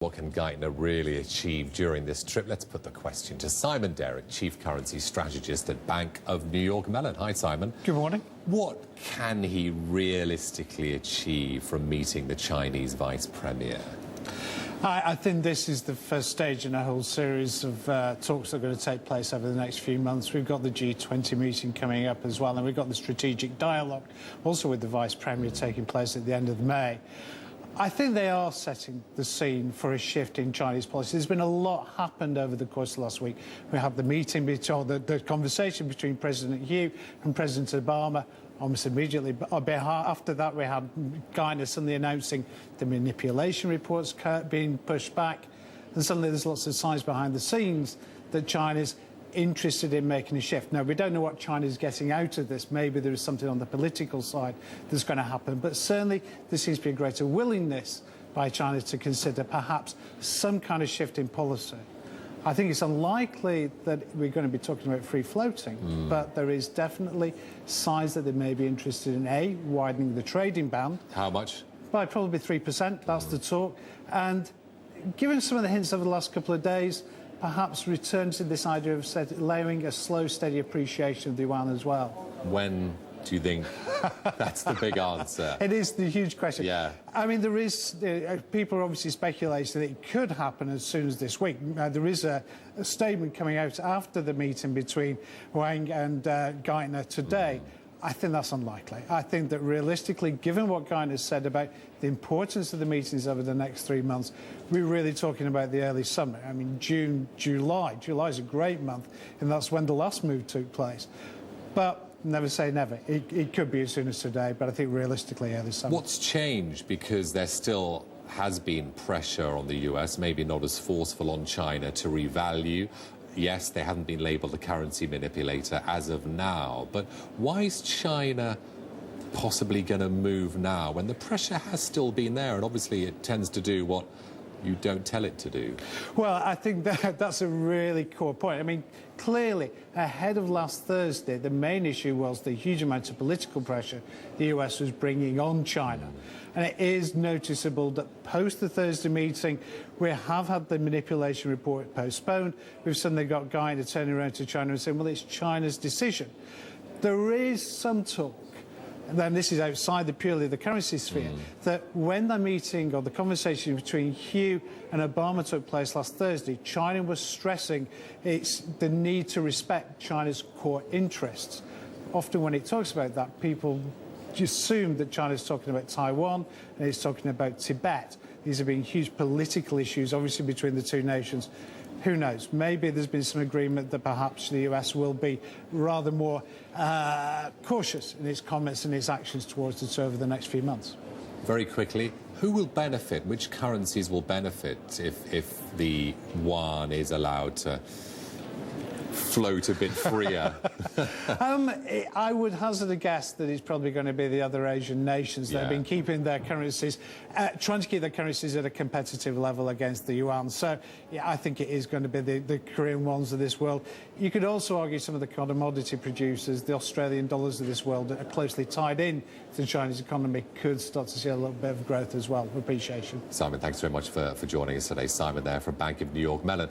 what can Geithner really achieve during this trip? Let's put the question to Simon Derrick, Chief Currency Strategist at Bank of New York Mellon. Hi, Simon. Good morning. What can he realistically achieve from meeting the Chinese Vice Premier? I think this is the first stage in a whole series of talks that are going to take place over the next few months. We've got the G20 meeting coming up as well, and we've got the strategic dialogue also with the Vice Premier taking place at the end of May. I think they are setting the scene for a shift in Chinese policy. There's been a lot happened over the course of last week. We had the meeting, the conversation between President Xi and President Obama. Almost immediately after that, we had Geithner suddenly announcing the manipulation reports being pushed back. And suddenly there's lots of signs behind the scenes that China's interested in making a shift. Now, we don't know what China's getting out of this. Maybe there is something on the political side that's going to happen. But certainly there seems to be a greater willingness by China to consider perhaps some kind of shift in policy. I think it's unlikely that we're going to be talking about free floating, but there is definitely signs that they may be interested in A, widening the trading band. How much? By probably 3%, that's the talk. And given some of the hints over the last couple of days, perhaps return to this idea of allowing a slow, steady appreciation of the yuan as well. When do you think that's the big answer? It is the huge question. Yeah. I mean, there is people are obviously speculating that it could happen as soon as this week. There is a statement coming out after the meeting between Wang and Geithner today. I think that's unlikely. I think that realistically, given what Geithner said about the importance of the meetings over the next 3 months, we're really talking about the early summer. I mean, June, July. July is a great month, and that's when the last move took place. But never say never. It could be as soon as today, but I think realistically early summer. What's changed? Because there still has been pressure on the US, maybe not as forceful on China, to revalue. Yes, they haven't been labelled a currency manipulator as of now, but why is China possibly going to move now when the pressure has still been there? And obviously it tends to do what you don't tell it to do. Well, I think that's a really core point. I mean, clearly, ahead of last Thursday, the main issue was the huge amount of political pressure the US was bringing on China. And it is noticeable that post the Thursday meeting, we have had the manipulation report postponed. We've suddenly got Geithner turning around to China and saying, well, it's China's decision. There is some talk, and then this is outside purely the currency sphere, that when the meeting or the conversation between Xi and Obama took place last Thursday, China was stressing the need to respect China's core interests. Often when it talks about that, people assume that China's talking about Taiwan and it's talking about Tibet. These have been huge political issues, obviously, between the two nations. Who knows? Maybe there's been some agreement that perhaps the US will be rather more cautious in its comments and its actions towards it over the next few months. Very quickly, who will benefit? Which currencies will benefit if the yuan is allowed to float a bit freer? I would hazard a guess that it's probably going to be the other Asian nations that have been keeping their currencies, trying to keep their currencies at a competitive level against the yuan. So, yeah, I think it is going to be the Korean ones of this world. You could also argue some of the commodity producers, the Australian dollars of this world that are closely tied in to the Chinese economy, could start to see a little bit of growth as well, appreciation. Simon, thanks very much for joining us today. Simon there from Bank of New York Mellon.